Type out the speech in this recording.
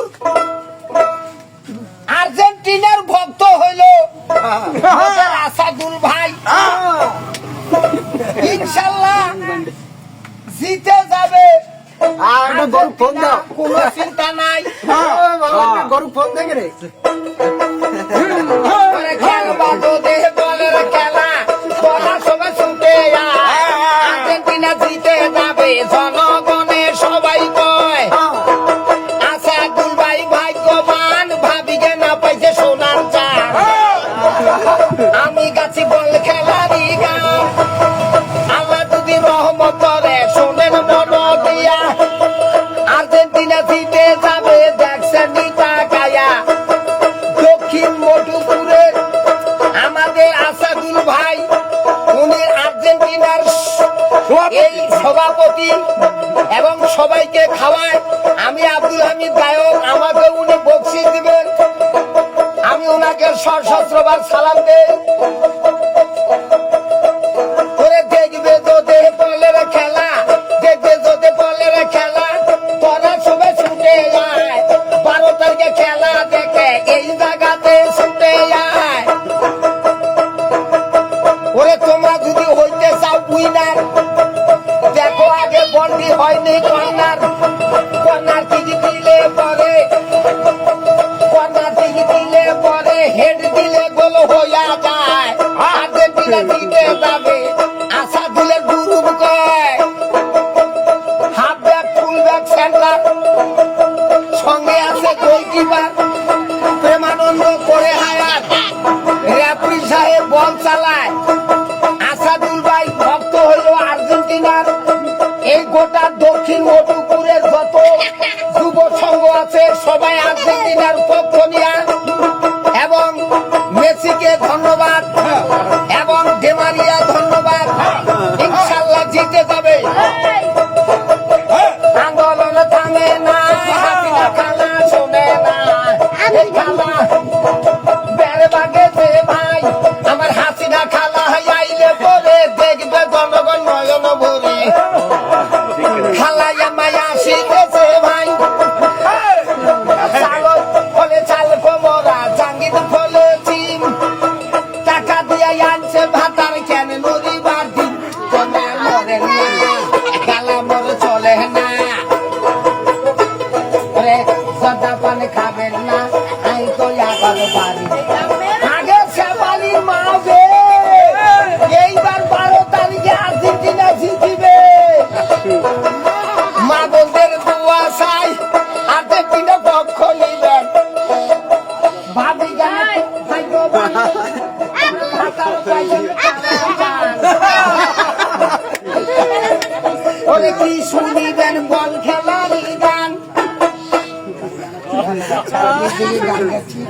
হুজুর আর্জেন্টিনার ভক্ত হইল আসাদুল ভাই, ইনশাল্লাহ জিতে যাবে। কোন চিন্তা নাই। গরু ফোন দেখে রে খেলবা যদি বলের খেলা বলা সবাই ছুটে আর্জেন্টিনা জিতে যাবে। জনগণে সবাই কয় আসাদুল ভাই ভাগ্যবান, ভাবিকে না পাইছে সোনার চাল। আমি গাছি বল খেলারই গান, আল্লাহ যদি রহমত করে শোনেন মন দিয়া, আর্জেন্টিনা জিতে যাবে দেখছেন টাকায়া। দক্ষিণ মধুপুরের আমাদের আসাদুল ভাই, উনি আর্জেন্টিনার এই সভাপতি এবং সবাইকে খাওয়ায়। আমি আব্দুল হামিদ গায়ক, আমাকে উনি বকশিশ দিবেন, আমি ওনাকে সশস্ত্রবার সালাম দেই। করে দেখবে যদি বলের খেলা, দেখবে যদি বলের খেলা, তোরা সবাই ছুটে যায় 12 তারিখে খেলা দেখে এই জায়গাতে ছুটে যায়। ওরে তোমরা যদি হইতে চাও উইনার, দেখো আগে বলটি হয়নি কর্নার, কর্নার থেকে দিলে পরে, কর্নার থেকে দিলে পরে হেড দিলে গোল হইয়া যায়। আর্জেন্টিনা জিতে যাবে। আসাদুলের গ্রুপ কয় half back, full back, centre, সঙ্গে আছে গোলকিপার প্রেমানন্দ করে হায়াত, রেফারি সাহেব বল চালায়। আসাদুল ভাই ভক্ত হইল আর্জেন্টিনার। এই গোটা দক্ষিণ মধুপুরের যত যুব সংঘ আছে সবাই আর্জেন্টিনার পক্ষ নিয়ে, এবং মেসিকে ধন্যবাদ এবং ডেমারিয়া ধন্যবাদ। ইনশাল্লাহ জিতে যাবে। আন্দোলন থামে না, হাসিনা খালা শোনে না, এই খালা বেড়ে বাগেছে ভাই, আমার হাসিনা খালা আইলে পরে দেখবে জনগণ নয়ন ভরে। খালাইয়া মায়া শিখেছে ভাই, চালক ফলে চাল কোমরা, জাঙ্গির ফলে চিম, টাকা দিয়ে আনছে ভাতার কেন নদীবার দিন, কোনে মরে না গালা মরে চলে না। সদা পানি খাবেন না, আই তো আবার বাড়ি আগে শেফালির মা বে, এইবার 12 তারিখে আর্জেন্টিনা জিতবে। মা বোনদের দোয়া চাই, আর্জেন্টিনা পক্ষ নিবেন। ভাবি গান ভাগ্যবান, ভাতার পাইছেন ওরে কি শুনিবেন বল খেলারই গান। গান গাচ্ছি